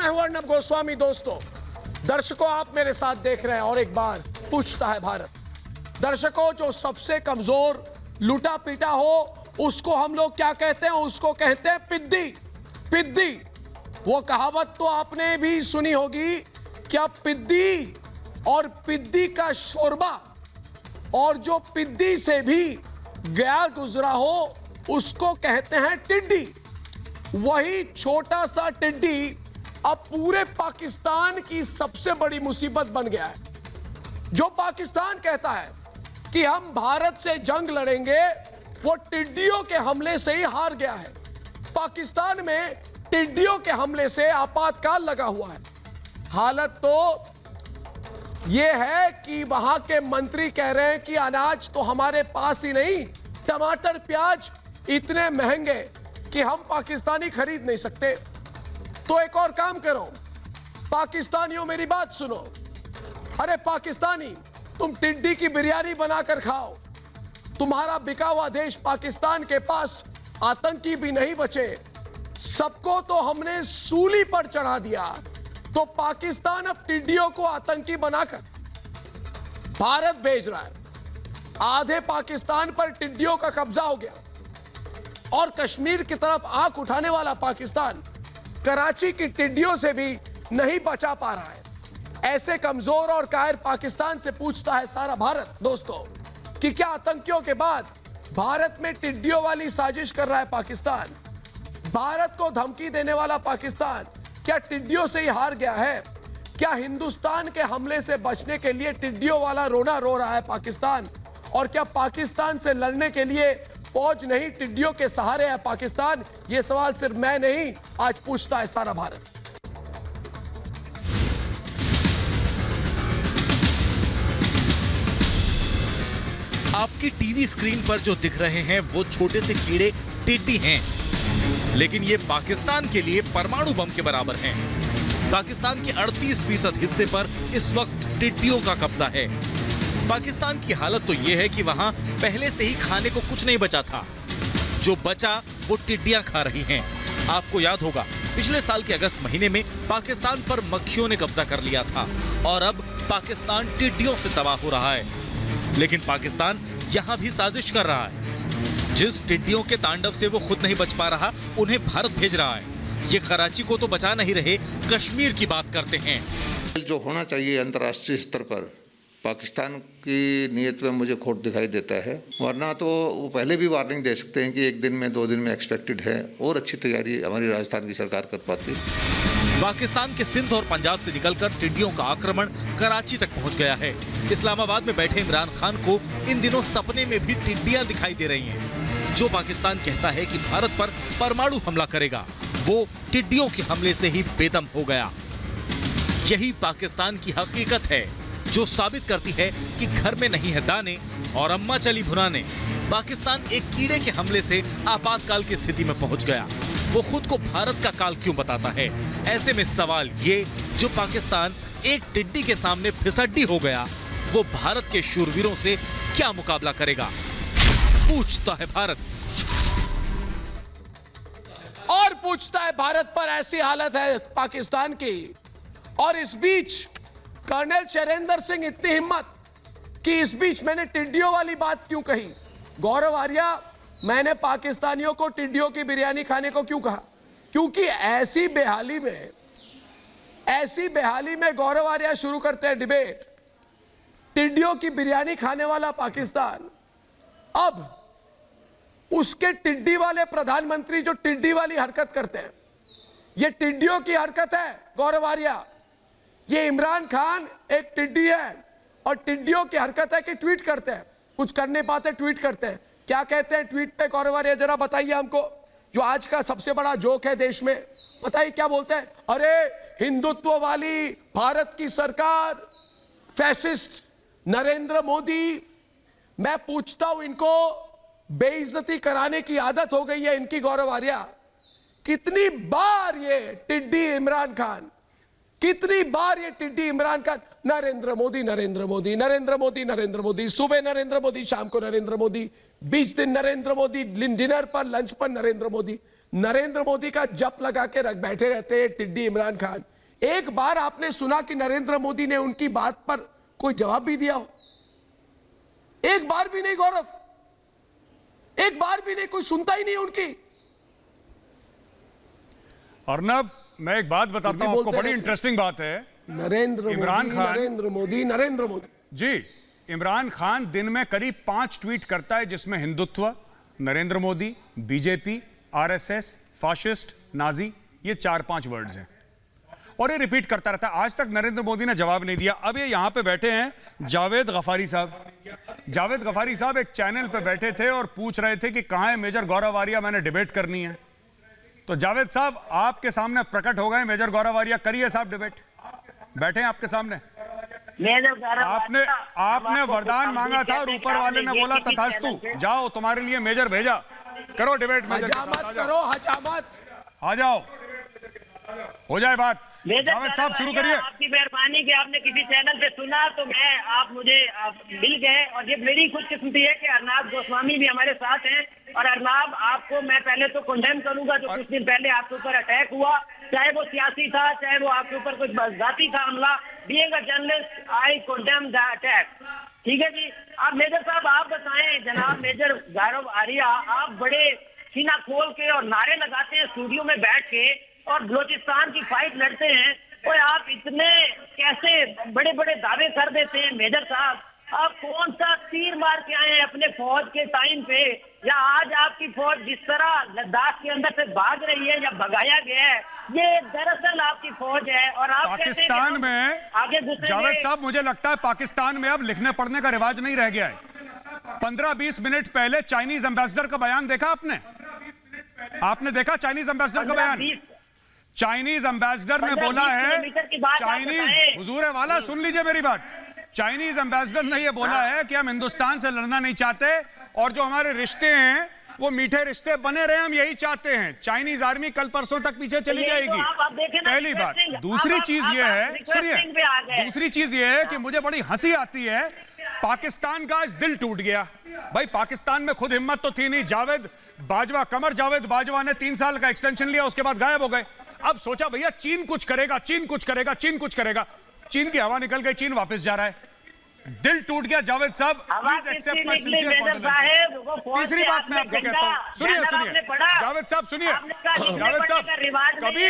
मैं हूं अर्नब गोस्वामी। दोस्तों, दर्शकों, आप मेरे साथ देख रहे हैं और एक बार पूछता है भारत। दर्शकों, जो सबसे कमजोर लूटा पीटा हो उसको हम लोग क्या कहते हैं? उसको कहते हैं पिद्दी। पिद्दी, वो कहावत तो आपने भी सुनी होगी, क्या पिद्दी और पिद्दी का शोरबा, और जो पिद्दी से भी गया गुजरा हो उसको कहते हैं टिड्डी। वही छोटा सा टिड्डी अब पूरे पाकिस्तान की सबसे बड़ी मुसीबत बन गया है। जो पाकिस्तान कहता है कि हम भारत से जंग लड़ेंगे, वो टिड्डियों के हमले से ही हार गया है। पाकिस्तान में टिड्डियों के हमले से आपातकाल लगा हुआ है। हालत तो यह है कि वहां के मंत्री कह रहे हैं कि अनाज तो हमारे पास ही नहीं, टमाटर प्याज इतने महंगे कि हम पाकिस्तानी खरीद नहीं सकते। तो एक और काम करो, पाकिस्तानियों मेरी बात सुनो। अरे पाकिस्तानी, तुम टिड्डी की बिरयानी बनाकर खाओ। तुम्हारा बिका हुआ देश पाकिस्तान के पास आतंकी भी नहीं बचे, सबको तो हमने सूली पर चढ़ा दिया। तो पाकिस्तान अब टिड्डियों को आतंकी बनाकर भारत भेज रहा है। आधे पाकिस्तान पर टिड्डियों का कब्जा हो गया और कश्मीर की तरफ आंख उठाने वाला पाकिस्तान कराची की टिड्डियों से भी नहीं बचा पा रहा है। ऐसे कमजोर और कायर पाकिस्तान से पूछता है सारा भारत, दोस्तों, कि क्या आतंकियों के बाद भारत में टिड्डियों वाली साजिश कर रहा है पाकिस्तान? भारत को धमकी देने वाला पाकिस्तान क्या टिड्डियों से ही हार गया है? क्या हिंदुस्तान के हमले से बचने के लिए टिड्डियों वाला रोना रो रहा है पाकिस्तान? और क्या पाकिस्तान से लड़ने के लिए फौज नहीं, टिड्डियों के सहारे है पाकिस्तान? यह सवाल सिर्फ मैं नहीं, आज पूछता है सारा भारत। आपकी टीवी स्क्रीन पर जो दिख रहे हैं वो छोटे से कीड़े टिड्डी हैं, लेकिन ये पाकिस्तान के लिए परमाणु बम के बराबर हैं। पाकिस्तान के 38% हिस्से पर इस वक्त टिड्डियों का कब्जा है। पाकिस्तान की हालत तो यह है कि वहां पहले से ही खाने को कुछ नहीं बचा था, जो बचा वो टिड्डियां खा रही हैं। आपको याद होगा, पिछले साल के अगस्त महीने में पाकिस्तान पर मक्खियों ने कब्जा कर लिया था और अब पाकिस्तान टिड्डियों से तबाह हो रहा है। लेकिन पाकिस्तान यहां भी साजिश कर रहा है। जिस टिड्डियों के तांडव से वो खुद नहीं बच पा रहा, उन्हें भारत भेज रहा है। ये कराची को तो बचा नहीं रहे, कश्मीर की बात करते हैं। जो होना चाहिए अंतर्राष्ट्रीय स्तर पर, पाकिस्तान की नीयत में मुझे खोट दिखाई देता है। वरना तो वो पहले भी वार्निंग दे सकते हैं कि 1 दिन में 2 दिन में एक्सपेक्टेड है, और अच्छी तैयारी हमारी राजस्थान की सरकार कर पाती। पाकिस्तान के सिंध और पंजाब से निकलकर टिड्डियों का आक्रमण कराची तक पहुंच गया है। इस्लामाबाद में बैठे इमरान खान को इन दिनों सपने में भी टिड्डियां दिखाई दे रही हैं। जो पाकिस्तान कहता है कि भारत पर परमाणु हमला करेगा, वो टिड्डियों के हमले से ही बेदम हो गया। यही पाकिस्तान की हकीकत है, जो साबित करती है कि घर में नहीं है दाने और अम्मा चली भुनाने। पाकिस्तान एक कीड़े के हमले से आपातकाल की स्थिति में पहुंच गया। वो खुद को भारत का काल क्यों बताता है? ऐसे में सवाल ये, जो पाकिस्तान एक टिड्डी के सामने फिसड्डी हो गया, वो भारत के शूरवीरों से क्या मुकाबला करेगा? पूछता है भारत। और पूछता है भारत पर ऐसी हालत है पाकिस्तान की। और इस बीच कर्नल चरेंद्र सिंह, इतनी हिम्मत कि इस बीच मैंने टिड्डियों वाली बात क्यों कही? गौरव आर्या, मैंने पाकिस्तानियों को टिड्डियों की बिरयानी खाने को क्यों कहा? क्योंकि ऐसी बेहाली में गौरव आर्या शुरू करते हैं डिबेट। टिड्डियों की बिरयानी खाने वाला पाकिस्तान, अब उसके टिड्डी वाले प्रधानमंत्री जो टिड्डी वाली हरकत करते हैं, ये टिड्डियों की हरकत है गौरव आर्या। ये इमरान खान एक टिड्डी है और टिड्डियों की हरकत है कि ट्वीट करते हैं, कुछ कर नहीं पाते ट्वीट करते हैं। क्या कहते हैं ट्वीट पे गौरव आर्या, जरा बताइए हमको, जो आज का सबसे बड़ा जोक है देश में। बताइए क्या बोलते हैं? अरे हिंदुत्व वाली भारत की सरकार, फैसिस्ट नरेंद्र मोदी। मैं पूछता हूं, इनको बेइज्जती कराने की आदत हो गई है इनकी, गौरव आर्या। कितनी बार ये टिड्डी इमरान खान, कितनी बार ये टिड्डी इमरान खान, नरेंद्र मोदी नरेंद्र मोदी नरेंद्र मोदी नरेंद्र मोदी, सुबह नरेंद्र मोदी, शाम को नरेंद्र मोदी, बीच दिन नरेंद्र मोदी, डिनर पर लंच पर नरेंद्र मोदी का जप लगा के रख बैठे रहते हैं टिड्डी इमरान खान। एक बार आपने सुना कि नरेंद्र मोदी ने उनकी बात पर कोई जवाब भी दिया हो? एक बार भी नहीं गौरव, एक बार भी नहीं, कोई सुनता ही नहीं उनकी। अर्नब, मैं एक बात बताता हूं आपको, बड़ी इंटरेस्टिंग बात है। इमरान खान, नरेंद्र मोदी जी, इमरान खान दिन में करीब 5 ट्वीट करता है जिसमें Hindutva, Narendra Modi, BJP, RSS, fascist, Nazi, ये 4-5 वर्ड्स हैं और ये रिपीट करता रहता है। आज तक नरेंद्र मोदी ने जवाब नहीं दिया। अब ये यहां पे बैठे हैं जावेद गफारी साहब। जावेद गफारी साहब एक चैनल पे बैठे थे और पूछ रहे थे कि कहां है मेजर गौरव आर्या, मैंने डिबेट करनी है। तो जावेद साहब आपके सामने प्रकट हो गए मेजर गौरव आर्या, करिए साहब डिबेट, बैठे हैं आपके सामने। आपने वरदान मांगा था और ऊपर वाले ने बोला तथास्तु, जाओ तुम्हारे लिए मेजर भेजा, करो डिबेट मेजर के साथ, हजामत करो, हजामत, आ जाओ, हो जाए बात। जावेद साहब शुरू करिए। आपकी मेहरबानी कि आपने किसी चैनल पे सुना तो आप मुझे मिल गए, और ये मेरी खुशकिस्मती है कि अर्नाब गोस्वामी भी हमारे साथ हैं। और अर्नाब, आपको मैं पहले तो कंडेम करूंगा जो कुछ दिन पहले आपके ऊपर अटैक हुआ, चाहे वो सियासी था, चाहे वो आपके ऊपर कुछ जाति था हमला। Being a journalist I condemn the attack. ठीक है जी। आप मेजर साहब आप बताएं, जनाब मेजर गौरव आर्या, आप बड़े सीना खोल के और नारे लगाते हैं स्टूडियो में बैठ के और बलोचिस्तान की फाइट लड़ते हैं, और आप इतने कैसे बड़े बड़े दावे कर देते हैं मेजर साहब? आप कौन सा तीर मार के आए हैं अपने फौज के टाइम पे, या आज आपकी फौज जिस तरह लद्दाख के अंदर से भाग रही है या भगाया गया है, ये दरअसल आपकी फौज है। और आप पाकिस्तान में आगे जावेद साहब, मुझे लगता है पाकिस्तान में अब लिखने पढ़ने का रिवाज नहीं रह गया है। 15-20 मिनट पहले चाइनीज एम्बेसडर का बयान देखा आपने देखा चाइनीज एम्बेसडर का बयान? चाइनीज एम्बेसडर ने बोला है, चाइनीज हुजूर वाला सुन लीजिए मेरी बात, चाइनीज एम्बेसडर ने यह बोला है कि हम हिंदुस्तान से लड़ना नहीं चाहते और जो हमारे रिश्ते हैं वो मीठे रिश्ते बने रहे, हम यही चाहते हैं। चाइनीज आर्मी कल परसों तक पीछे चली जाएगी, पहली बात। दूसरी चीज ये है, सुनिए, दूसरी चीज ये है कि मुझे बड़ी हंसी आती है, पाकिस्तान का आज दिल टूट गया। भाई पाकिस्तान में खुद हिम्मत तो थी नहीं, जावेद बाजवा, कमर जावेद बाजवा ने 3 साल का एक्सटेंशन लिया, उसके बाद गायब हो गए। अब सोचा भैया चीन कुछ करेगा, चीन कुछ करेगा, चीन कुछ करेगा, चीन की हवा निकल गई, चीन वापस जा रहा है। दिल टूट गया जावेद साहब, please accept my sincere condolences. तीसरी बात मैं आपको कहता हूं, सुनिए जावेद साहब, सुनिए जावेद साहब, कभी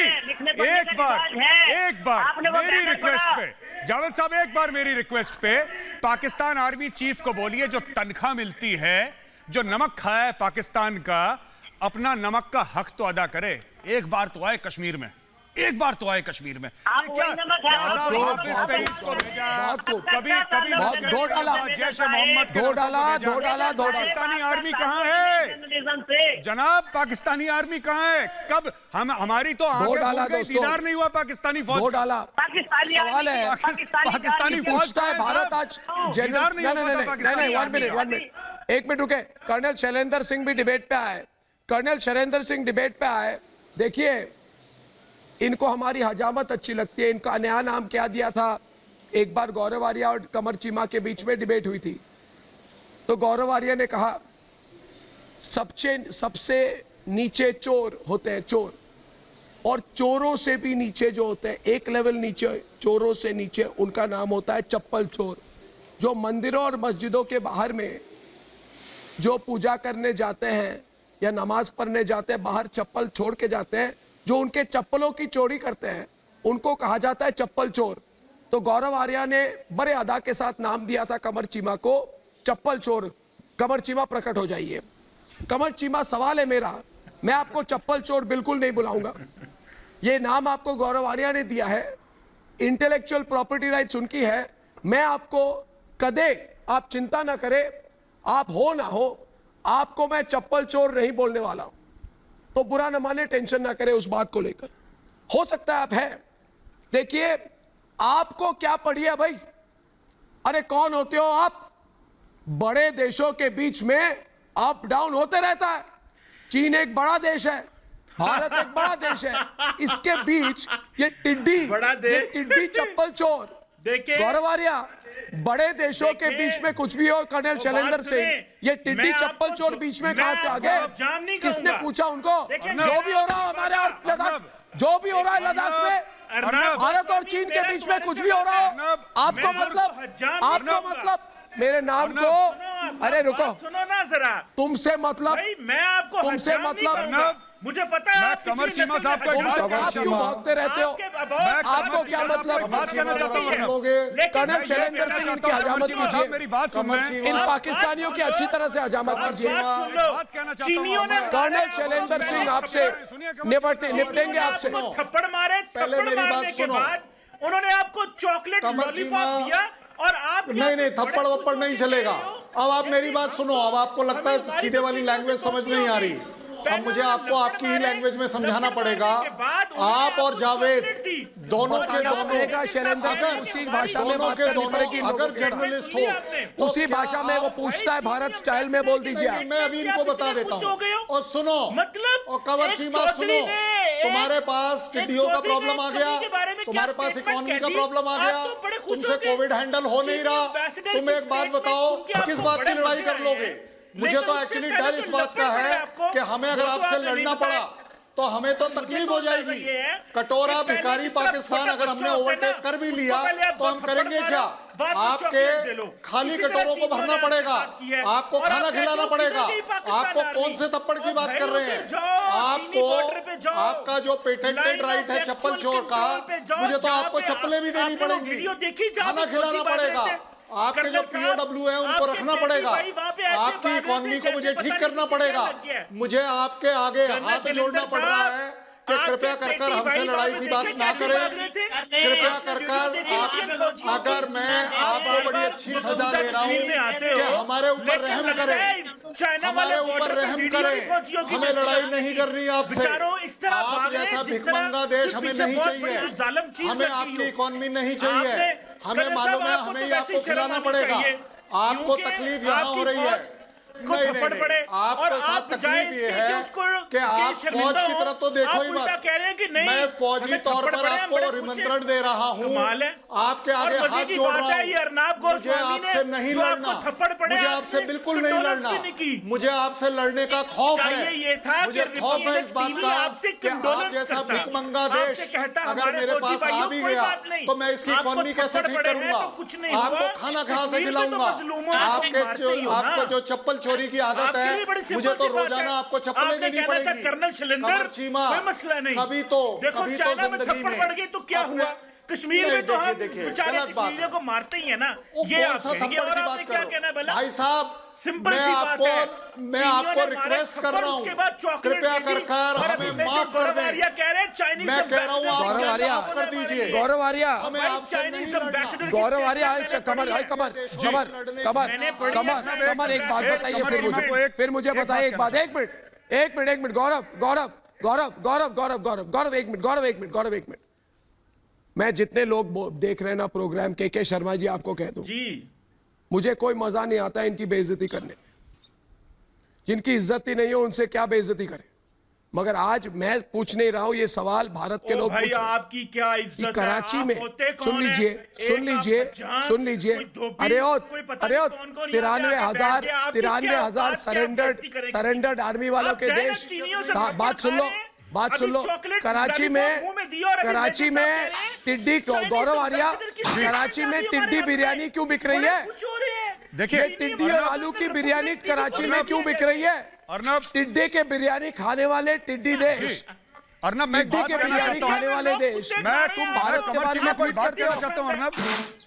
एक बार मेरी रिक्वेस्ट पे, जावेद साहब एक बार मेरी रिक्वेस्ट पे पाकिस्तान आर्मी चीफ को बोलिए जो तनख्वाह मिलती है, जो नमक खाया है पाकिस्तान का, अपना नमक का हक तो अदा करे। एक बार तो आए कश्मीर में, एक बार तो आए कश्मीर में। धो डाला। पाकिस्तानी आर्मी कहाँ है जनाब? पाकिस्तानी आर्मी कहाँ है? कब हमारी तो दीदार नहीं हुआ पाकिस्तानी फौज डाला। सवाल है, पाकिस्तानी फौज है भारत आज दीदार नहीं हुआ। 1 मिनट रुके। कर्नल शैलेंद्र सिंह भी डिबेट पे आए, कर्नल शैलेंद्र सिंह डिबेट पे आए। देखिए, इनको हमारी हजामत अच्छी लगती है। इनका नया नाम क्या दिया था? एक बार गौरव आर्या और कमर चीमा के बीच में डिबेट हुई थी, तो गौरव आर्या ने कहा सबसे नीचे चोर होते हैं, चोर, और चोरों से भी नीचे जो होते हैं, एक लेवल नीचे, चोरों से नीचे, उनका नाम होता है चप्पल चोर। जो मंदिरों और मस्जिदों के बाहर में जो पूजा करने जाते हैं या नमाज पढ़ने जाते हैं, बाहर चप्पल छोड़ के जाते हैं, जो उनके चप्पलों की चोरी करते हैं, उनको कहा जाता है चप्पल चोर। तो गौरव आर्या ने बड़े अदा के साथ नाम दिया था कमर चीमा को चप्पल चोर। कमर चीमा प्रकट हो जाइए। कमर चीमा, सवाल है मेरा, मैं आपको चप्पल चोर बिल्कुल नहीं बुलाऊंगा। ये नाम आपको गौरव आर्या ने दिया है, इंटेलेक्चुअल प्रॉपर्टी राइट्स उनकी है। मैं आपको कदे, आप चिंता ना करें, आप हो ना हो, आपको मैं चप्पल चोर नहीं बोलने वाला हूं, तो बुरा न माने, टेंशन ना करें उस बात को लेकर। हो सकता है आप है, देखिए आपको क्या पड़ी है भाई? अरे कौन होते हो आप? बड़े देशों के बीच में अप डाउन होते रहता है। चीन एक बड़ा देश है, भारत एक बड़ा देश है, इसके बीच ये टिड्डी चप्पल चोर। गौरव आर्या, बड़े देशों के बीच में कुछ भी हो, कर्नल शैलेंद्र सिंह, ये टिड्डी चप्पल चोर बीच में कहां से आ गए? किसने पूछा उनको? जो भी हो रहा है हमारे और लद्दाख, जो भी हो रहा है लद्दाख में, भारत और चीन के बीच में कुछ भी हो रहा हो, आपको मतलब मेरे नाम को, अरे रुको, सुनो ना जरा, तुमसे मतलब भाई मैं आपको तुमसे हजाम नहीं मतलब करूंगा। मुझे पता है आप कमर पिछली चीमा नस्ल साहब में को तुम हजाम सब आप क्यों भागते रहते हो? आपको क्या मतलब? बात कहना चाहता हूं। कर्नल शैलेंद्र सिंह इनकी हजामत कीजिए, मेरी बात सुन इन पाकिस्तानियों की अच्छी तरह से हजामत कीजिए। बात कहना चाहता हूं। चीनियों ने कर्नल शैलेंद्र सिंह आपसे निपटेंगे आपसे। आपको थप्पड़ मारे, थप्पड़ मारने के बाद उन्होंने आपको चॉकलेट लॉलीपॉप दिया और आप नहीं थप्पड़ वप्पड़ नहीं चलेगा। अब आप मेरी बात सुनो। अब आपको लगता है सीधे वाली लैंग्वेज समझ नहीं आ रही, अब मुझे आपको आपकी ही लैंग्वेज में समझाना पड़ेगा। आप और जावेद दोनों के दोनों उसी भाषा में बात करनी पड़ेगी। अगर जर्नलिस्ट हो उसी भाषा में वो पूछता है, भारत स्टाइल में बोल दीजिए आप। मैं अभी इनको बता देता हूँ। और सुनो, मतलब और कवर चीमा सुनो, तुम्हारे पास टिड्डियों का प्रॉब्लम आ गया, तुम्हारे पास इकोनॉमी का प्रॉब्लम आ गया, तुमसे कोविड हैंडल हो नहीं रहा। तुम एक बात बताओ, किस बात की लड़ाई कर लोगे? मुझे तो एक्चुअली डर इस बात का है कि हमें अगर आपसे लड़ना पड़ा तो हमें तो तकलीफ हो जाएगी। कटोरा भिखारी पाकिस्तान अगर हमने ओवरटेक कर भी लिया तो हम करेंगे क्या? आपके खाली कटोरों को भरना पड़ेगा, आपको खाना खिलाना पड़ेगा। आपको कौन से थप्पड़ की बात कर रहे हैं? आपको आपका जो पेटेंटेड राइट है चप्पल चोर का, मुझे तो आपको चप्पलें भी देनी पड़ेंगी, खाना खिलाना पड़ेगा। आपके जो POW है उनको रखना पड़ेगा, आपकी इकोनॉमी को मुझे ठीक करना पड़ेगा। मुझे आपके आगे हाथ जोड़ना पड़ रहा है कि कृपया कर हमसे लड़ाई की बात ना करें। कृपया कर अगर मैं आपको बड़ी अच्छी सजा दे रहा हूँ कि हमारे ऊपर रहम करें, हमारे ऊपर रहम करें। हमें लड़ाई नहीं करनी आपसे। आप जैसा भिखमंगा देश हमें नहीं चाहिए, हमें आपकी इकोनॉमी नहीं चाहिए। हमें मालूम है हमें ही आपको खिलाना पड़ेगा। आपको तकलीफ यहाँ हो रही है। नहीं, आपके साथ तकलीफ ये है कि आप फौज की तरफ तो देखो ही मत। मैं फौजी तौर पर आपको निमंत्रण दे रहा हूँ, आपके आगे हाथ जोड़ रहा हूँ। मुझे आपसे नहीं लड़ना, मुझे आपसे बिल्कुल नहीं लड़ना। मुझे आपसे लड़ने का खौफ है। मुझे खौफ है इस बात का कि आप जैसा भिखमंगा देश अगर मेरे पास आ भी गया तो मैं इसकी इकोनॉमी कैसे ठीक करूंगा? आपको खाना कहाँ से खिलाऊंगा? आपको जो चप्पल चोरी की आदत है, मुझे तो रोजाना आपको चप्पलें देनी पड़ेगी। कर्नल शैलेंद्र, चीमा, कोई मसला नहीं। कभी तो देखो चाइना में थप्पड़ पड़ गई तो क्या हुआ? कश्मीर में तो हम बेचारे कश्मीरियों को मारते ही है ना। ये आप कहेंगे और आपने क्या कहना है? भला भाई साहब, सिंपल सी बात है, मैं आपको रिक्वेस्ट कर रहा हूँ, कृपया कर हमें माफ कर दें। कह रहे हैं चाइनीज मैं कह रहा हूँ आप माफ कर दीजिए। गौरव आर्या, हमें आपसे नहीं लड़ना। गौरव आर्या, कमर एक बात बताइए, फिर मुझे बताइए एक बात। एक मिनट गौरव, एक मिनट। मैं जितने लोग देख रहे हैं ना प्रोग्राम, के शर्मा जी आपको कह दूं, जी मुझे कोई मजा नहीं आता इनकी बेइज्जती करने। जिनकी इज्जत ही नहीं हो उनसे क्या बेइज्जती करें? मगर आज मैं पूछ नहीं रहा हूं ये सवाल, भारत के लोग भाई आपकी क्या इज्जत है? कराची में सुन लीजिए अरे ओ 93,000 सरेंडर्ड आर्मी वालों के देश। बात सुन लो। कराची में टिड्डी, गौरव आर्या, कराची में टिड्डी बिरयानी क्यों बिक रही है? देखिए, टिड्डी और आलू की बिरयानी कराची में क्यों बिक रही है? अर्नब, टिड्डे के बिरयानी खाने वाले टिड्डी देश, अर्नब मैं टिड्डी के बिरयानी खाने वाले देश, तुम भारत के बारे में कोई बात कहना चाहता हूँ।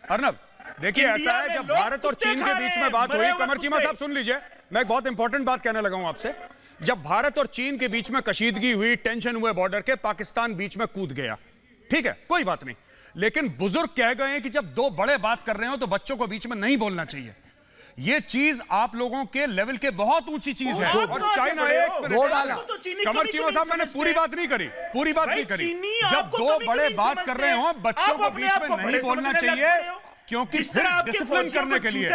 अर्नब देखिए, ऐसा है जब भारत और चीन के बीच में बात हुई, कमर चीमा साहब सुन लीजिए, मैं एक बहुत इंपॉर्टेंट बात कहने लगा हूं आपसे। जब भारत और चीन के बीच में कशीदगी हुई, टेंशन हुए बॉर्डर के, पाकिस्तान बीच में कूद गया, ठीक है, कोई बात नहीं। लेकिन बुजुर्ग कह गए हैं कि जब दो बड़े बात कर रहे हो तो बच्चों को बीच में नहीं बोलना चाहिए। ये चीज आप लोगों के लेवल के बहुत ऊंची चीज है। और चाइना कमर चीमा साहब, मैंने पूरी बात नहीं करी, जब दो बड़े बात कर रहे हो बच्चों को बीच में नहीं बोलना चाहिए, क्योंकि डिसिप्लिन करने के लिए,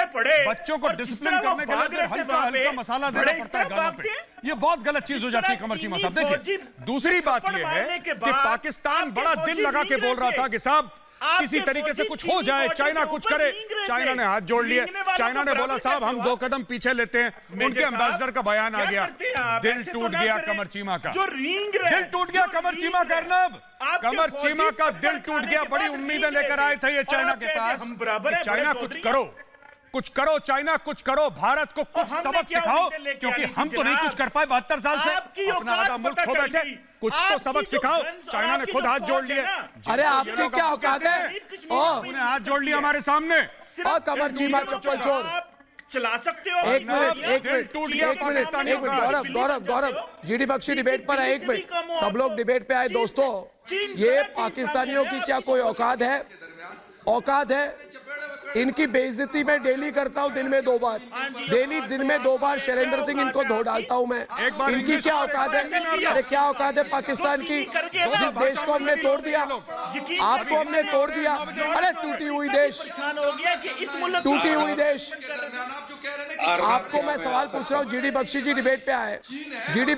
बच्चों को डिसिप्लिन करने के लिए हल्का मसाला देना पड़ता है गानों पे। ये बहुत गलत चीज हो जाती है कमर चीमा साहब। देखिए, दूसरी बात ये है कि पाकिस्तान बड़ा दिल लगा के बोल रहा था कि साहब किसी तरीके से कुछ हो जाए, चाइना कुछ करे। चाइना ने हाथ जोड़ लिए, चाइना ने बोला साहब हम 2 कदम पीछे लेते हैं। उनके एम्बेसडर का बयान आ गया, दिल टूट गया कमर चीमा का, दिल टूट गया कमर चीमा का। अर्नब, कमर चीमा का दिल टूट गया। बड़ी उम्मीदें लेकर आए थे ये चाइना के पास, चाइना कुछ करो, कुछ करो, चाइना कुछ करो, भारत को कुछ सबक सिखाओ, क्योंकि हम तो नहीं कुछ कर पाए 72 साल से, अपना आधा मुल्क खो बैठे, कुछ तो सबक सिखाओ। चाइना ने खुद हाथ जोड़ लिए। अरे आपकी क्या औकात है? उन्हें हाथ जोड़ लिया हमारे सामने। कमर चीमा चप्पल चोर, चला सकते हो। एक मिनट टूट गया पाकिस्तानियों का। गौरव जीडी बख्शी डिबेट पर है। 1 मिनट, सब लोग डिबेट पे आए दोस्तों। ये पाकिस्तानियों की क्या कोई औकात है? औकात है? इनकी बेइज्जती मैं डेली करता हूं, दिन में 2 बार, दिन में 2 बार शैलेंद्र सिंह इनको धो डालता हूं मैं। इनकी क्या औकात है? अरे क्या औकात है पाकिस्तान की? जिस देश को हमने तोड़ दिया, आपको हमने तोड़ दिया। अरे टूटी हुई देश, टूटी हुई देश। आपको मैं सवाल पूछ रहा हूँ, जीडी बख्शी जी डिबेट पे आए, जीडी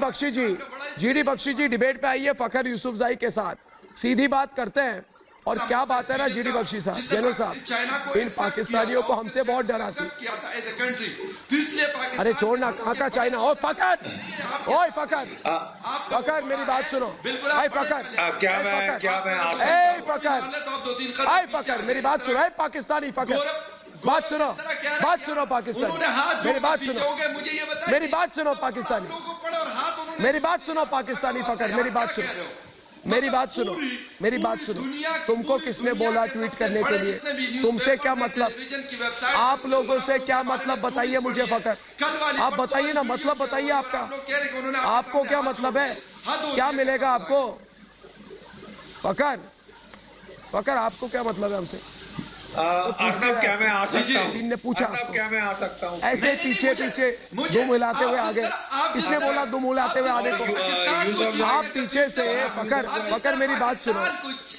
बख्शी जी डिबेट पे आइए फखर यूसुफजई के साथ, सीधी बात करते हैं। और क्या बात है ना जीडी बख्शी साहब, जनरल साहब, इन पाकिस्तानियों को हमसे बहुत डराती। अरे छोड़ना, कहाँ का चाइना? ओ फखर, ओए फखर मेरी बात सुनो। आई फखर, फखर मेरी बात सुनो। पाकिस्तानी फखर, बात सुनो पाकिस्तानी, मेरी बात सुनो, मेरी बात सुनो पाकिस्तानी, मेरी बात सुनो पाकिस्तानी फखर, मेरी बात सुनो, मेरी बात सुनो। तुमको किसने बोला ट्वीट करने के लिए? तुमसे क्या मतलब? आप लोगों से क्या मतलब बताइए मुझे फखर, आप बताइए ना, मतलब बताइए आपका, आपको क्या मतलब है? क्या मिलेगा आपको? फखर आपको क्या मतलब है हमसे? क्या मैं आ सकता हूं? चीन ने पूछा, क्या मैं आ सकता हूं? ऐसे पीछे दुम हिलाते हुए आगे। किसने बोला दुम हिलाते हुए आने को? आप पीछे से। फखर मेरी बात सुनो,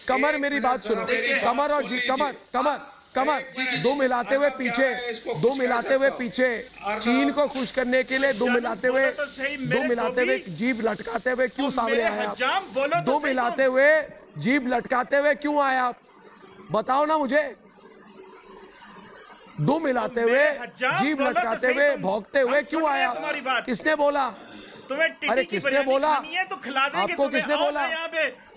कमर मेरी बात सुनो, कमर और कमर दुम हिलाते हुए पीछे, चीन को खुश करने के लिए दुम हिलाते हुए जीभ लटकाते हुए क्यों सामने आए आप? दुम हिलाते हुए जीभ लटकाते हुए क्यों आए आप? बताओ ना मुझे। दुम हिलाते हुए, जीभ लटकाते हुए, भौंकते हुए क्यों आया? किसने बोला? अरे किसने बोला? आपको किसने बोला?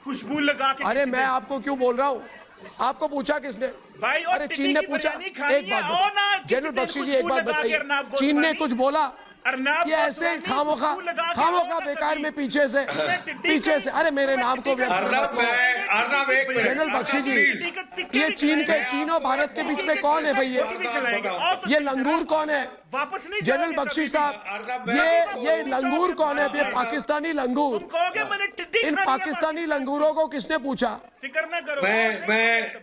खुशबू लगा के। अरे मैं आपको क्यों बोल रहा हूँ? आपको पूछा किसने? अरे चीन ने पूछा। एक बात जनरल बख्शी जी, एक बात बताइए, चीन ने कुछ बोला? ये ऐसे खामोखा बेकार में पीछे से। अरे मेरे नाम को जनरल बख्शी जी, ये चीन और भारत के बीच में कौन है भैया? ये लंगूर कौन है? वापस नहीं जनरल बख्शी साहब, ये लंगूर कौन है? ये पाकिस्तानी लंगूर। इन पाकिस्तानी लंगूरों को किसने पूछा? फिक्र ना करो।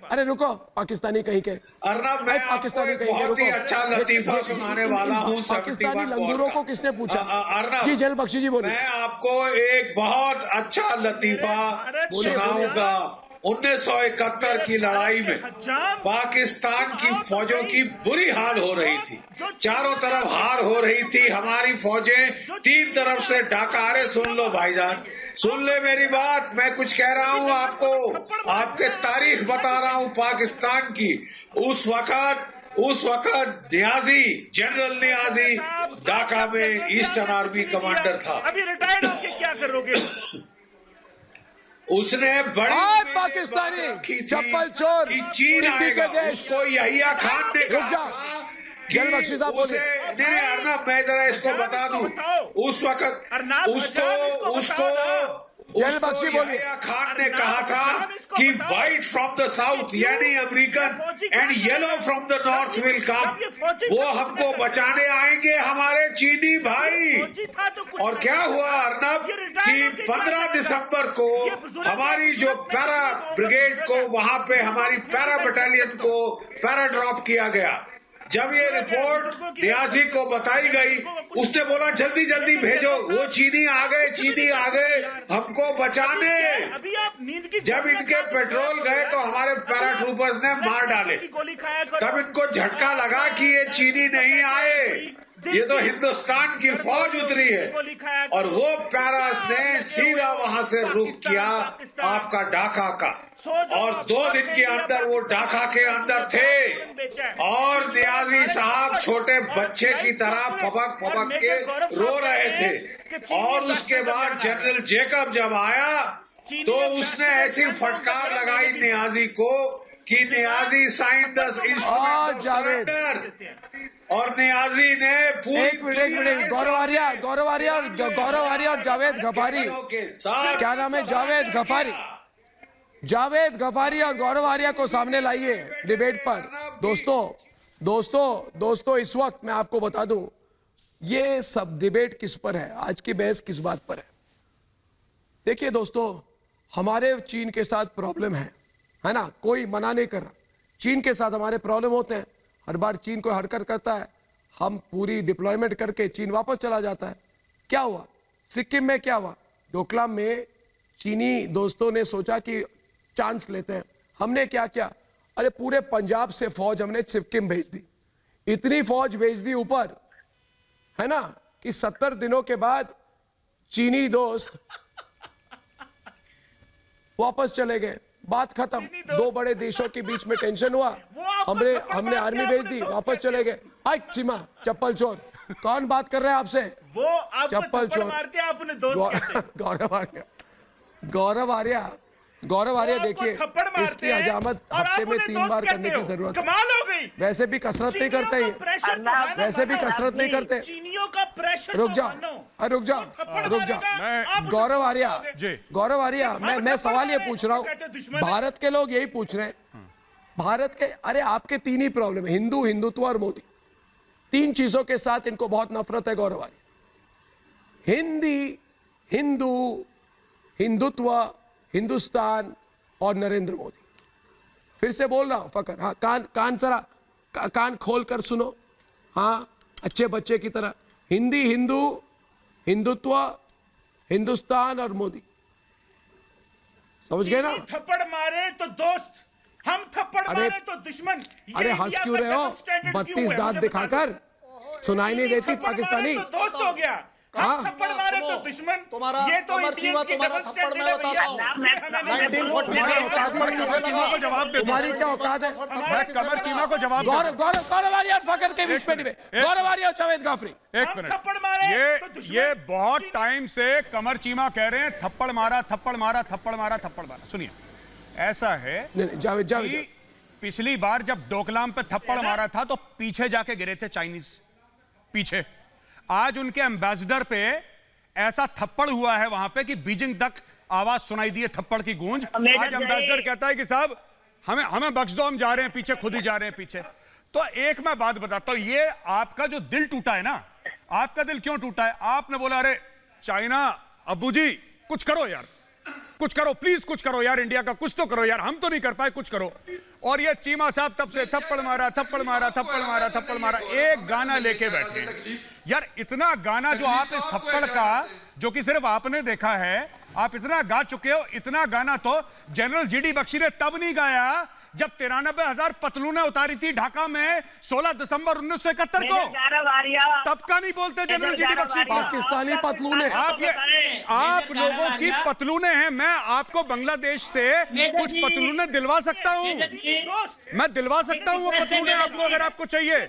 अरे रुको, पाकिस्तानी कहीं के, पाकिस्तानी कहीं के, रुको। अच्छा लतीफा सुनाने वाला हूँ। पाकिस्तानी लंगूरों को किसने पूछा? जी जनरल बख्शी जी बोलिए। मैं आपको एक बहुत अच्छा लतीफा सुनाऊंगा। 1971 की लड़ाई में पाकिस्तान की फौजों की बुरी हाल हो रही थी, चारों तरफ हार हो रही थी, हमारी फौजें 3 तरफ से डाका। अरे सुन लो भाईजान, सुन ले मेरी बात, मैं कुछ कह रहा हूँ आपको, आपके तारीख बता रहा हूँ पाकिस्तान की। उस वक्त नियाजी, जनरल नियाजी ढाका में ईस्टर्न आर्मी कमांडर था। अभी रिटायर्ड होके क्या करोगे? उसने बड़ी पाकिस्तानी चप्पल चोर कि चीन आएगा, उसको यहिया खान ने कहा। जनरल बख्शी साहब बोले। नहीं अर्नब, मैं जरा इसको बता दूं, उस वक्त उसको जनरल बख्शी बोलिए। खान ने कहा था कि व्हाइट फ्रॉम द साउथ यानी American and yellow from the north will come. वो हमको बचाने आएंगे, हमारे चीनी भाई। और क्या हुआ अर्नब कि 15 दिसंबर को हमारी जो पैरा ब्रिगेड को वहां पे हमारी पैरा बटालियन को पैरा ड्रॉप किया गया। जब ये रिपोर्ट नियाजी को बताई गई, उसने बोला जल्दी जल्दी भेजो, वो चीनी आ गए हमको बचाने। जब इनके पेट्रोल गए तो हमारे पैराट्रूपर्स ने मार डाले। तब इनको झटका लगा कि ये चीनी नहीं आए, ये तो हिंदुस्तान की फौज उतरी है और वो पैरास ने सीधा वहां से रुख किया आपका ढाका का, और 2 दिन के अंदर वो ढाका के अंदर थे और नियाजी साहब छोटे बच्चे की तरह पपक पपक के रो रहे थे। और उसके बाद जनरल जेकब जब आया तो उसने ऐसी फटकार लगाई नियाजी को कि Niazi sign the instrument of surrender, और नियाजी ने पूरी एक मिनट गौरव आर्या और जावेद गफारी, क्या नाम है, जावेद गफारी और गौरव आर्या को सामने लाइए डिबेट पर। दोस्तों इस वक्त मैं आपको बता दूं ये सब डिबेट किस पर है, आज की बहस किस बात पर है। देखिए दोस्तों, हमारे चीन के साथ प्रॉब्लम है ना, कोई मना नहीं कर रहा। चीन के साथ हमारे प्रॉब्लम होते हैं, हर बार चीन को हरकत करता है, हम पूरी डिप्लॉयमेंट करके चीन वापस चला जाता है। क्या हुआ सिक्किम में, क्या हुआ डोकलाम में, चीनी दोस्तों ने सोचा कि चांस लेते हैं, हमने क्या किया, अरे पूरे पंजाब से फौज हमने सिक्किम भेज दी, इतनी फौज भेज दी ऊपर, है ना, कि 70 दिनों के बाद चीनी दोस्त वापस चले गए, बात खत्म। 2 बड़े देशों के बीच में टेंशन हुआ, हमने आर्मी भेज दी, वापस चले गए। आई सीमा चप्पल चोर, कौन बात कर रहा है आपसे, वो आपको चप्पल चोर मारते हैं, अपने दोस्त गौरव आर्या देखिए, इसकी हजामत हफ्ते में 3 बार करने की जरूरत है। कमाल हो गई, वैसे भी कसरत नहीं करते, वैसे भी कसरत नहीं करते। चीनियों का प्रेशर रुक जाओ गौरव आर्या, मैं सवाल ये पूछ रहा हूँ, भारत के लोग यही पूछ रहे हैं, भारत के, अरे आपके 3 ही प्रॉब्लम है, हिंदुत्व और मोदी, 3 चीजों के साथ इनको बहुत नफरत है गौरव आर्या। हिंदुत्व, हिंदुस्तान और नरेंद्र मोदी। फिर से बोल रहा हूं फकर, हाँ कान जरा कान खोल कर सुनो, हाँ अच्छे बच्चे की तरह, हिंदुत्व, हिंदुस्तान और मोदी, समझ गए ना। थप्पड़ मारे तो दोस्त, हम थप्पड़ मारे तो दुश्मन। अरे हंस क्यों रहे हो, 32 दांत दिखाकर, सुनाई नहीं देती पाकिस्तानी, तो दोस्त हो गया, हम थप्पड़ मारे तो दुश्मन। ये तो इंडियंस की डबल स्टैंडर्ड है भैया। 1940 से थप्पड़ किसे लगा, जवाब दे, तुम्हारी क्या औकात है, मैं कमर चीमा को जवाब दे। गौरव आर्या और फकर के बीच में डिबेट, गौरव आर्या और जावेद गफारी। एक मिनट, ये बहुत टाइम से कमर चीमा कह रहे हैं थप्पड़ मारा। सुनिए, ऐसा है जावेद, पिछली बार जब डोकलाम पे थप्पड़ मारा था तो पीछे जाके गिरे थे चाइनीज, पीछे। आज उनके एम्बेसडर पे ऐसा थप्पड़ हुआ है वहां पे कि बीजिंग तक आवाज सुनाई दी है थप्पड़ की गूंज। आज एम्बेसडर कहता है कि साहब हमें बख्श दो, हम जा रहे हैं पीछे, खुद ही जा रहे हैं पीछे। तो एक मैं बात बताता हूं, ये आपका जो दिल टूटा है ना, आपका दिल क्यों टूटा है, आपने बोला अरे चाइना अब्बू जी कुछ करो यार, कुछ करो प्लीज, कुछ करो यार, इंडिया का कुछ तो करो यार, हम तो नहीं कर पाए, कुछ करो। और ये चीमा साहब तब से थप्पड़ मारा, एक गाना लेके बैठे यार। इतना गाना जो आप इस थप्पड़ का, जो कि सिर्फ आपने देखा है, आप इतना गा चुके हो, इतना गाना तो जनरल जीडी बख्शी ने तब नहीं गाया जब 93,000 पतलूने उतारी थी ढाका में 16 दिसंबर 1971 को। तब का नहीं बोलते जनरल जीडी बख्शी, पाकिस्तानी पतलूने। आप लोगों की पतलूने हैं। मैं आपको बांग्लादेश से कुछ पतलूने दिलवा सकता हूं, मैं दिलवा सकता हूं वो पतलूने आपको, अगर आपको चाहिए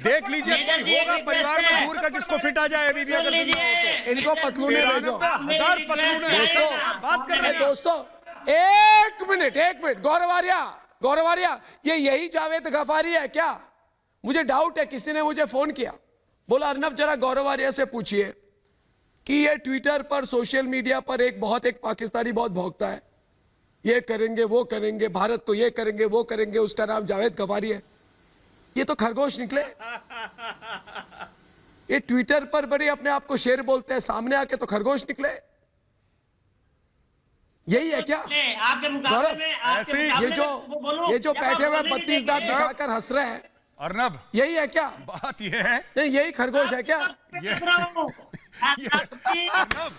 देख लीजिए। कोई होगा परिवार में दूर का जिसको फिट आ जाए, अभी भी अगर इनको पतलूने भेजो, 1000 पतलूने। बात कर रहे हैं दोस्तों, एक मिनट गौरव आर्या, ये यही जावेद गफारी है क्या? मुझे डाउट है, किसी ने मुझे फोन किया, बोला अर्नब जरा गौरव आर्या से पूछिए कि ये ट्विटर पर, सोशल मीडिया पर एक पाकिस्तानी बहुत भौंकता है, ये करेंगे वो करेंगे, भारत को ये करेंगे वो करेंगे, उसका नाम जावेद गफारी है। ये तो खरगोश निकले, ये ट्विटर पर बड़े अपने आप को शेर बोलते हैं, सामने आके तो खरगोश निकले। यही है क्या आपके मुकाबले में? ये जो बैठे हुए 32 दांत दिखाकर हंस रहे हैं अर्नब, यही है क्या? बात ये है, नहीं यही खरगोश है क्या?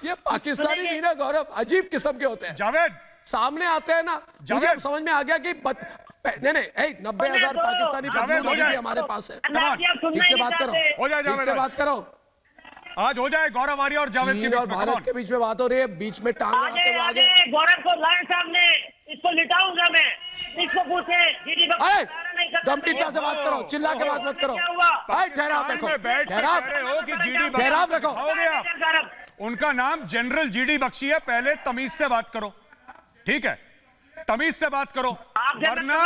ये पाकिस्तानी नहीं ना गौरव, अजीब किस्म के होते हैं। जावेद सामने आते हैं ना, मुझे समझ में आ गया कि नहीं नहीं 90,000 पाकिस्तानी बंदूक अभी भी हमारे पास है। ठीक से बात करो, हो जाए ठीक से बात करो। आज हो जाए गौरव आर्य और जावेद चीन और भारत के बीच में बात हो रही है, बीच में टांग लगाते हुए आगे। गौरव को लाए सामने, इसको लिटाऊंगा मैं, इसको पूछे गंभीरता से बात करो, चिल्ला के बात मत करो। ठहराव रखो, ठहराव रखो। उनका नाम जनरल जीडी बख्शी है, पहले तमीज से बात करो, ठीक है? तमीज से बात करो, वरना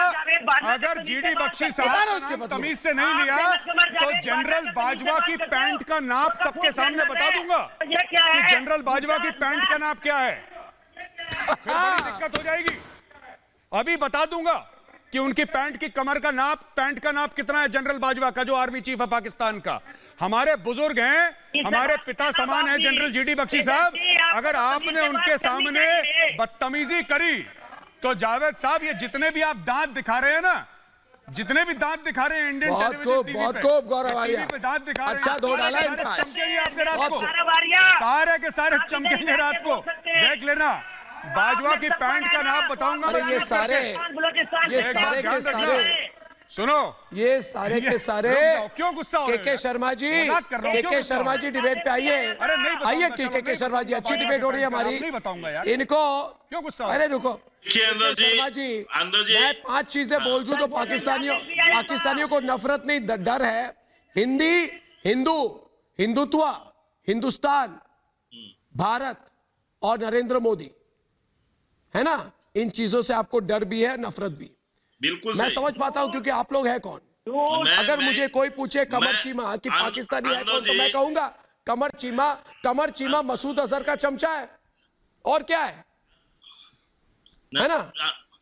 अगर जीडी बख्शी साहब तमीज से नहीं लिया तो जनरल बाजवा की पैंट का नाप सबके सामने बता दूंगा कि जनरल बाजवा की पैंट का नाप क्या है। फिर बड़ी दिक्कत हो जाएगी। अभी बता दूंगा कि उनकी पैंट की कमर का नाप, पैंट का नाप कितना है जनरल बाजवा का, जो आर्मी चीफ है पाकिस्तान का। हमारे बुजुर्ग हैं, हमारे पिता समान है जनरल जीडी बख्शी साहब। अगर आपने उनके सामने बदतमीजी करी तो जावेद साहब, ये जितने भी आप दांत दिखा रहे हैं ना, जितने भी दांत दिखा रहे हैं इंडियन टेलीविजन टीवी पे, गौरव आर्य पे दांत दिखा रहे हैं, अच्छा धो डाला चमकेंगे आपके रात को, सारे के सारे चमकेंगे रात को। देख लेना, बाजवा की पैंट का नाम बताऊंगा। ये सारे के सारे सुनो, ये सारे के सारे क्यों गुस्सा हो रहे हो? के शर्मा जी, के शर्मा जी डिबेट पे आइए। अरे नहीं आइए के शर्मा जी, अच्छी डिबेट हो रही है हमारी। नहीं बताऊंगा यार, इनको क्यों गुस्सा? अरे रुको शर्मा जी, मैं 5 चीजें बोल दूं तो पाकिस्तानियों को नफरत नहीं डर है। हिंदी, हिंदू, हिंदुत्व, हिंदुस्तान, भारत और नरेंद्र मोदी, है ना? इन चीजों से आपको डर भी है, नफरत भी। बिल्कुल मैं समझ पाता हूं, क्योंकि आप लोग हैं कौन। अगर मुझे कोई पूछे कमर चीमा कि पाकिस्तानी है कौन, तो मैं कहूंगा कमर चीमा मसूद अजहर का चमचा है, और क्या है ना?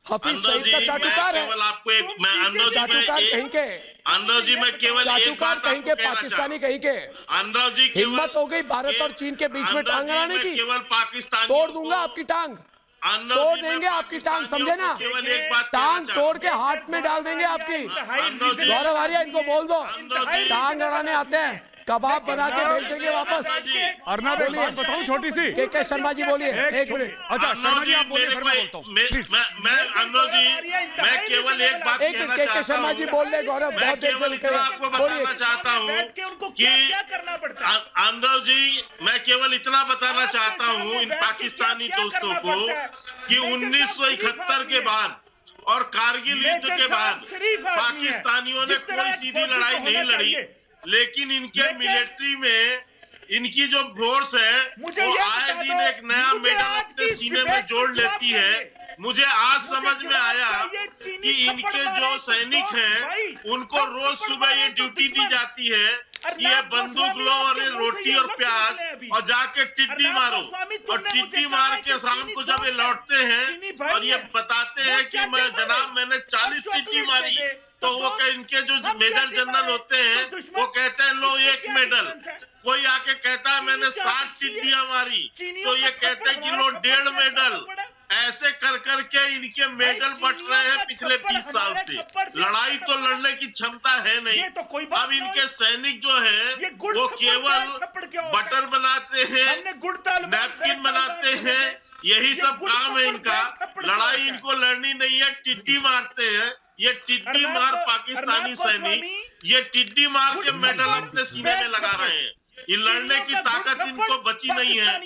हफीज सईद का चाटुकार है। आपको एक मैं चाटुकार कहीं के, अनुराग जी मैं केवल चाटुकार कहीं के, पाकिस्तानी कहीं के। अनुराग जी हिम्मत हो गई भारत और चीन के बीच में टांग अड़ाने की, केवल पाकिस्तान तोड़ दूंगा आपकी टांग, तोड़ देंगे आपकी टांग, समझे ना? टांग तोड़ के हाथ में डाल देंगे आपकी। गौरव आर्य, इनको बोल दो टांग अड़ाने आते हैं, कबाब बना के भेज देंगे वापस। अर्नब, एक बात बताऊं छोटी सी। के शर्मा जी बोलिए, एक मिनट। अच्छा शर्मा जी आप बोलिए, फिर मैं बोलता हूं। मैं अनुराग जी, मैं केवल एक बात कहना चाहता हूं। शर्मा जी बोल रहे, गौरव बहुत देर से रुके, आपको बताना चाहता हूं कि अनुराग जी, मैं केवल इतना बताना चाहता हूं इन पाकिस्तानी दोस्तों को कि 1971 के बाद और कारगिल युद्ध के बाद पाकिस्तानियों ने कोई सीधी लड़ाई नहीं लड़ी, लेकिन इनके मिलिट्री में इनकी जो फोर्स है वो आए दिन एक नया मेडल अपने सीने में जोड़ लेती है। मुझे आज समझ में आया कि इनके जो सैनिक हैं उनको रोज सुबह ये ड्यूटी दी जाती है कि ये बंदूक लो और ये रोटी और प्याज और जाके टिड्डी मारो, और टिड्डी मार के शाम को जब ये लौटते हैं और ये बताते हैं कि मैं जनाब मैंने 40 टिड्डी मारी, तो वो इनके जो मेजर जनरल होते हैं वो कहते हैं लो 1 मेडल। कोई आके कहता है मैंने 60 टिड्डियां मारी, तो ये कहते हैं कि लो 1.5 मेडल। ऐसे कर करके इनके मेडल बट रहे हैं पिछले 20 साल से। लड़ाई तो लड़ने की क्षमता है नहीं। अब इनके सैनिक जो है वो केवल बटर बनाते हैं, नैपकिन बनाते हैं, यही सब काम है इनका। लड़ाई इनको लड़नी नहीं है, टिड्डी मारते हैं। ये टिड्डी मार पाकिस्तानी सैनिक, ये टिड्डी मार के मेडल अपने सीने में लगा रहे हैं। ये लड़ने की ताकत इनको बची नहीं है,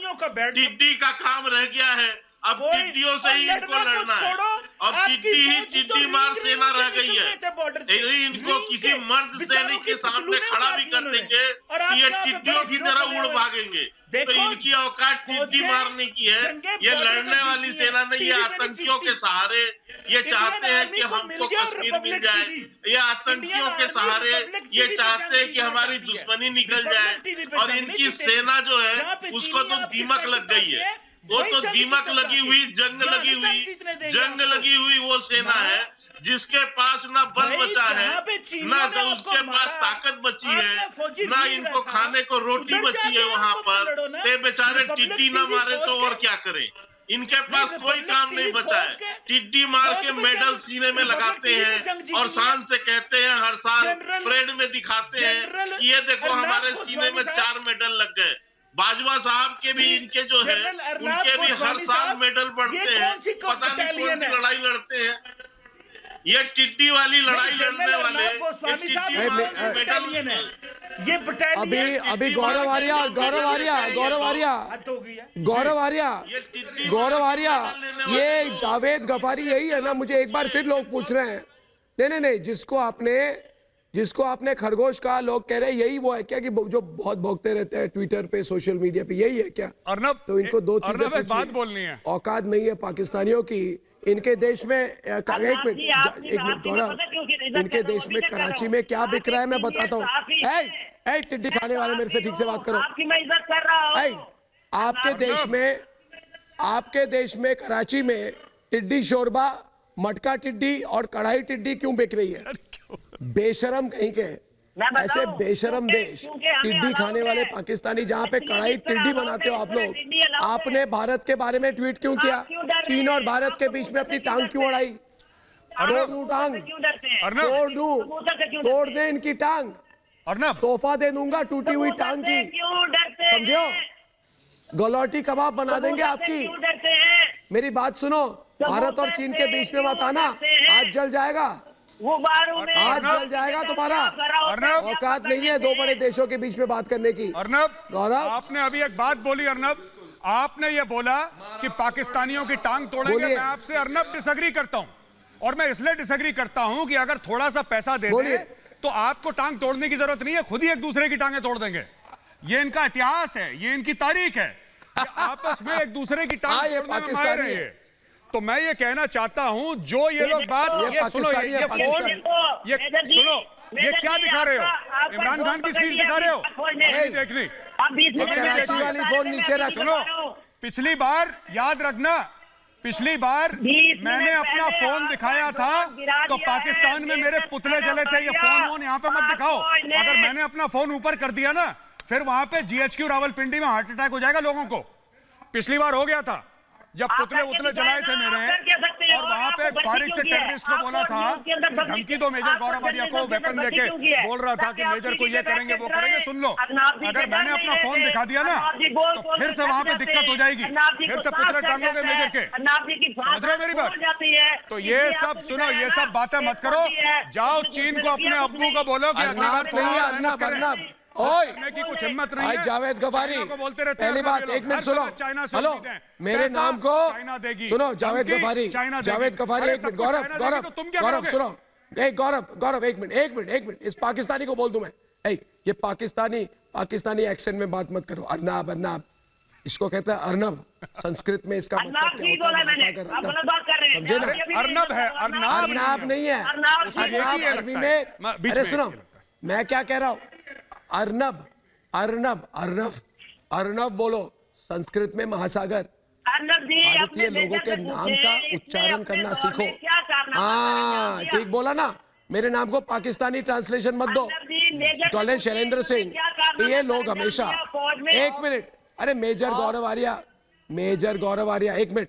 टिड्डी का काम रह गया है। अब टिड्डियों से ही इनको लड़ना है, और टिड्डी ही टिड्डी मार सेना रह गई है। यदि इनको किसी मर्द सैनिक के सामने खड़ा भी कर देंगे तो ये टिड्डियों की तरह उड़ भागेंगे। तो इनकी औकात टिड्डी मारने की है, ये लड़ने वाली सेना नहीं है। आतंकियों के सहारे ये चाहते हैं कि हमको कश्मीर मिल जाए, ये आतंकियों के सहारे ये चाहते हैं कि हमारी दुश्मनी निकल जाए, और इनकी सेना जो है उसको तो दीमक लग गई है। वो तो दीमक लगी हुई, जंग लगी हुई वो सेना है जिसके पास ना बल बचा है, ना तो उसके पास ताकत बची है, ना इनको खाने को रोटी बची है वहां पर। ये बेचारे टिड्डी ना मारे तो और क्या करें, इनके पास कोई काम नहीं बचा है। टिड्डी मार के मेडल सीने में लगाते हैं और शान से कहते हैं, हर साल परेड में दिखाते हैं ये देखो हमारे सीने में 4 मेडल लग गए। बाजवा साहब के भी इनके जो है उनके भी हर साल मेडल बढ़ते हैं, पता नहीं कौन सी लड़ाई लड़ते हैं। ये टिड्डी वाली लड़ाई लड़ने वाले गोस्वामी साहब बटालियन है, ये बटालियन। अभी गौरव आर्या, ये जावेद गफारी यही है ना? मुझे एक बार फिर लोग पूछ रहे हैं, नहीं, जिसको आपने खरगोश कहा, लोग कह रहे हैं यही वो है क्या कि जो बहुत भोगते रहते हैं ट्विटर पे, सोशल मीडिया पे, यही है क्या? अर्नब, तो इनको दो चीजें एक बात बोलनी है, औकात नहीं है पाकिस्तानियों की इनके देश में। एक मिनट गौरव, इनके देश में कराची में क्या बिक रहा है मैं बताता हूँ। टिड्डी खाने वाले, मेरे से ठीक से बात करो। आपकी मैं इज्जत कर रहा हूं। आपके देश में कराची में टिड्डी शोरबा, मटका टिड्डी और कढ़ाई टिड्डी क्यों बिक रही है? बेशरम कहीं के, ऐसे बेशरम देश, टिड्डी खाने वाले पाकिस्तानी, जहां पे कढ़ाई टिड्डी बनाते हो आप लोग। आपने भारत के बारे में ट्वीट क्यों किया? चीन और भारत के बीच में अपनी टांग क्यों अड़ाई? तोड़ दूं टांग, तोड़ दे इनकी टांग, तोहफा दे दूंगा टूटी हुई टांग की, समझो? गलौटी कबाब बना देंगे आपकी। मेरी बात सुनो, भारत और चीन के बीच में मत आना, आज जल जाएगा, आज जल जाएगा तुम्हारा। औकात नहीं है दो बड़े देशों के बीच में बात करने की। अर्नब, गौरव, आपने अभी एक बात बोली अर्नब, आपने ये बोला कि पाकिस्तानियों की टांग तोड़ेंगे। मैं आपसे अर्नब डिसएग्री करता हूं, और मैं इसलिए डिसएग्री करता हूं कि अगर थोड़ा सा पैसा दे दे तो आपको टांग तोड़ने की जरूरत नहीं है, खुद ही एक दूसरे की टांगें तोड़ देंगे। ये इनका इतिहास है, ये इनकी तारीख है, आपस में एक दूसरे की टांग तोड़ने में माहिर है। तो मैं ये कहना चाहता हूं, जो ये लोग बात, ये सुनो, ये फोन, ये सुनो, ये क्या दिखा रहे हो? इमरान खान की स्पीच दिखा रहे हो? देखनी कराची वाली फोन नीचे रख। सुनो, पिछली बार याद रखना, पिछली बार मैंने अपना फोन दिखाया था तो पाकिस्तान में मेरे पुतले जले थे। ये फोन यहाँ पे मत दिखाओ। अगर मैंने अपना फोन ऊपर कर दिया ना, फिर वहां पे GHQ रावलपिंडी में हार्ट अटैक हो जाएगा लोगों को। पिछली बार हो गया था जब पुतले जलाए थे मेरे, और वहां पे फारिग से टेररिस्ट को बोला था कि धमकी दो मेजर गौरव आर्या को, वेपन लेके बोल रहा था कि मेजर को ये करेंगे वो करेंगे। सुन लो, अगर मैंने अपना फोन दिखा दिया ना तो फिर से वहां पे दिक्कत हो जाएगी, फिर से पुतले टांगोगे मेजर के। समझ रहे मेरी बात? तो ये सब सुनो, ये सब बातें मत करो, जाओ चीन को अपने अब्बू को बोलो कि अगली बार की कुछ हिम्मत नहीं है। जावेद गफारी, पहली बात, एक मिनट सुनो, हेलो, मेरे नाम को सुनो, जावेद गफारी, एक मिनट, गौरव सुनो, गौरव एक मिनट, इस पाकिस्तानी को बोल दूं मैं, ये पाकिस्तानी एक्सेंट में बात मत करो। अर्नब, इसको कहता है अर्नब, संस्कृत में इसका मतलब क्या होता है? समझे ना? अर्नब है, अर्नब नहीं है, अरबी में। अरे सुनो, मैं क्या कह रहा हूं, अर्नब बोलो, संस्कृत में महासागर। भारतीय लोगों के नाम का उच्चारण करना सीखो। हाँ, ठीक बोला ना? मेरे नाम को पाकिस्तानी ट्रांसलेशन मत दो। कर्नल शैलेंद्र सिंह, ये लोग हमेशा, एक मिनट, अरे मेजर गौरव आर्या, एक मिनट,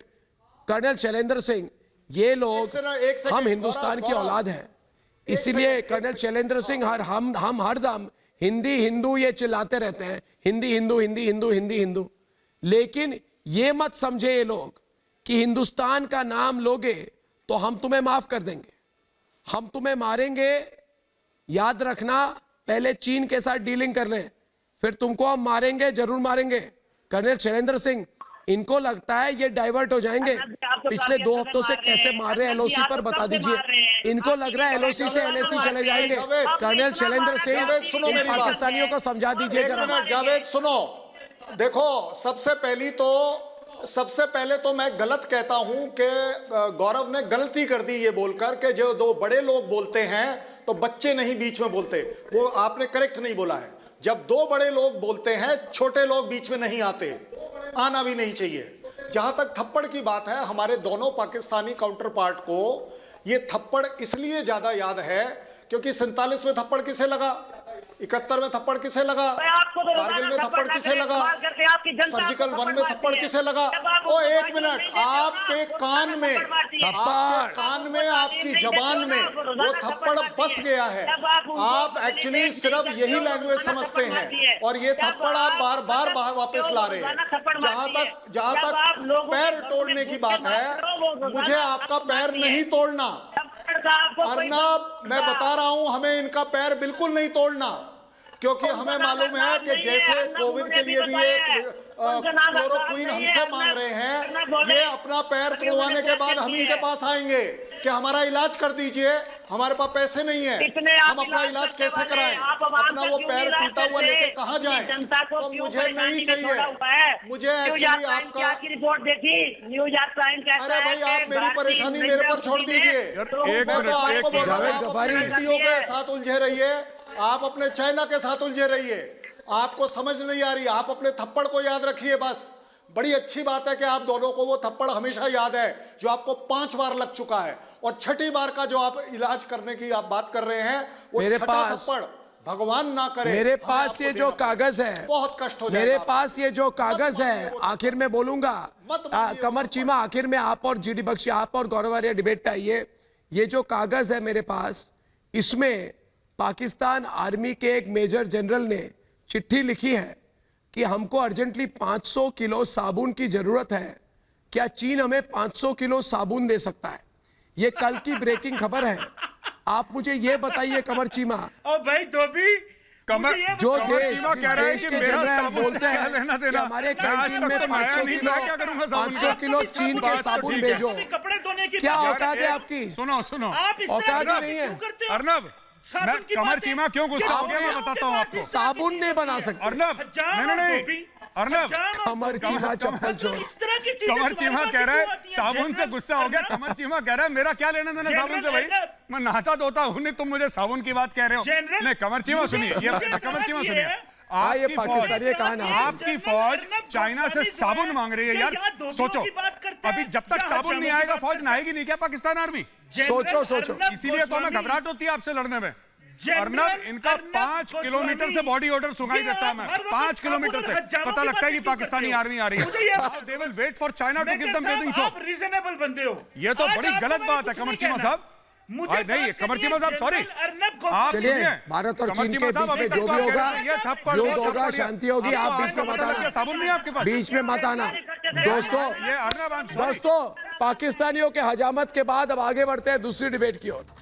कर्नल शैलेंद्र सिंह, ये लोग, हम हिंदुस्तान की औलाद है, इसीलिए कर्नल शैलेंद्र सिंह हम हरदम हिंदी हिंदू ये चिल्लाते रहते हैं, हिंदी हिंदू। लेकिन ये मत समझे ये लोग कि हिंदुस्तान का नाम लोगे तो हम तुम्हें माफ कर देंगे, हम तुम्हें मारेंगे। याद रखना, पहले चीन के साथ डीलिंग कर लें, फिर तुमको हम मारेंगे, जरूर मारेंगे। कर्नल शैलेंद्र सिंह, इनको लगता है ये डाइवर्ट हो जाएंगे, पिछले 2 हफ्तों से कैसे मार रहे हैं LOC पर, बता दीजिए। इनको लग रहा है LOC से LAC चले जाएंगे। कर्नल शैलेंद्र सिंह, इन पाकिस्तानियों को समझा दीजिए जरा। जावेद सुनो, देखो, सबसे पहले तो मैं गलत कहता हूं कि गौरव ने गलती कर दी ये बोलकर कि जो 2 बड़े लोग बोलते हैं तो बच्चे नहीं बीच में बोलते। वो आपने करेक्ट नहीं बोला है। जब 2 बड़े लोग बोलते हैं, छोटे लोग बीच में नहीं आते, आना भी नहीं चाहिए। जहां तक थप्पड़ की बात है, हमारे दोनों पाकिस्तानी काउंटर पार्ट को ये थप्पड़ इसलिए ज्यादा याद है क्योंकि 47 में थप्पड़ किसे लगा, 71 में थप्पड़ किसे लगा, कारगिल में थप्पड़ किसे लगा, सर्जिकल 1 में थप्पड़ किसे लगा। ओ एक मिनट, आपके कान में, आपकी जबान में वो थप्पड़ बस गया है। आप एक्चुअली सिर्फ यही लैंग्वेज समझते हैं और ये थप्पड़ आप बार बार वापस ला रहे हैं। जहां तक पैर तोड़ने की बात है, मुझे आपका पैर नहीं तोड़ना, का आपको कोई- अर्नब, मैं बता रहा हूं, हमें इनका पैर बिल्कुल नहीं तोड़ना, क्योंकि हमें मालूम है कि जैसे कोविड के लिए भी ये क्लोरोक्विन हमसे मांग रहे हैं, ये अपना पैर तोड़वाने के बाद हम ही के पास आएंगे कि हमारा इलाज कर दीजिए, हमारे पास पैसे नहीं है, हम अपना इलाज कैसे कराएं, अपना वो पैर टूटा हुआ लेके कहाँ जाएं? तो मुझे नहीं चाहिए, मुझे एक्चुअली आपका रिपोर्ट देखी न्यूज आप प्राइम। अरे भाई, आप मेरी परेशानी मेरे पर छोड़ दीजिए। मैं तो आपको बोल रहा हूं, आप अपने वीडियो के साथ उलझे रहिए, आप अपने चाइना के साथ उलझे रहिए, आपको समझ नहीं आ रही, आप अपने थप्पड़ को याद रखिए बस। बड़ी अच्छी बात है कि आप दोनों को वो थप्पड़ हमेशा याद है जो आपको 5 बार लग चुका है, और 6ठी बार का जो आप इलाज करने की आप बात कर रहे हैं, वो मेरे 6ठा पास थप्पड़ भगवान ना करे मेरे पास ये जो कागज है, बहुत कष्ट हो जाएगा। मेरे पास ये जो कागज है, आखिर में बोलूंगा, मत मानिए कमर चीमा, आखिर में आप और जीडी बख्शी, आप और गौरव आर्य डिबेट पे आइए। ये जो कागज है मेरे पास, इसमें पाकिस्तान आर्मी के एक मेजर जनरल ने चिट्ठी लिखी है कि हमको अर्जेंटली 500 किलो साबुन की जरूरत है, क्या चीन हमें 500 किलो साबुन दे सकता है? ये कल की ब्रेकिंग खबर है। आप मुझे ये बताइए कमर चीमा, और भाई धोबी कमर जो कमर चीमा कह रहा है कि मेरा साबुन से बोलते क्या हैं लेना कि देना, हमारे मैं आज कैंटीन तक में तो खाया 500 नहीं, किलो मैं क्या करूंगा साबुन 500 किलो चीन के बात तो साबुन ठीक है। भेजो। कपड़े धोने की क्या बात- औकात है आपकी? सुनो सुनो, आप इस तरह औकात की ही बातें नहीं है। क्यों करते हो? अर्नब, साबुन मैं की कमर बातें- चीमा क्यों गुस्सा हो गया, मैं बताता हूँ आपको। साबुन नहीं बना सकते। अर्नब, नहीं नहीं नहीं, अर्नब, कमर चीमा चप्पल चोर। इस तरह की चीजें कमर तुम्हारे चीमा पास कह रहा क्यों है आती हैं? साबुन से जनरल गुस्सा हो गया, अर्नब, कमर चीमा कह रहा है मेरा क्या लेना देना साबुन से भाई, जनरल मैं नहाता धोता हूँ नहीं, तुम मुझे साबुन की बात कह रहे हो। जनरल, नहीं कमर चीमा मुझे- सुनिए, ये मुझे कमर चीमा इतराज़ ये सुनिए, है, हाँ, ये आपकी पाकिस्तानी फौज, कहा ना। आपकी फौज चाइना से साबुन मांग रही है यार, सोचो अभी जब तक साबुन नहीं आएगा फौज नहाएगी नहीं क्या पाकिस्तान आर्मी? सोचो। इसीलिए तो हमें घबराहट होती है आपसे लड़ने में। अर्नब, इनका 5 किलोमीटर से बॉडी ऑर्डर सुनाई देता है, मैं 5 किलोमीटर से पता लगता है कि पाकिस्तानी आर्मी आ रही है। They will wait for China to give them bathing soap. आप रीजनेबल बंदे हो। ये तो आज बड़ी आपको गलत मैंने बात है कुछ कमर नहीं चीमा कहना। साहब। मुझे नहीं बात कमर करनी चीमा है साहब सॉरी, जनरल अर्नब को। आप चलिए, सुनिए, भारत और कमर चीन चीमा के साहब, बीच में अभी जो तक भी होगा, ये थप्पड़ युद्ध दो, होगा, थप्पड़ शांति होगी, आप बीच में मत आना। साबुन नहीं है आपके पास? बीच में मत आना दोस्तों। ये अर्नब, I'm sorry। दोस्तों, पाकिस्तानियों के हजामत के बाद अब आगे बढ़ते हैं दूसरी डिबेट की ओर।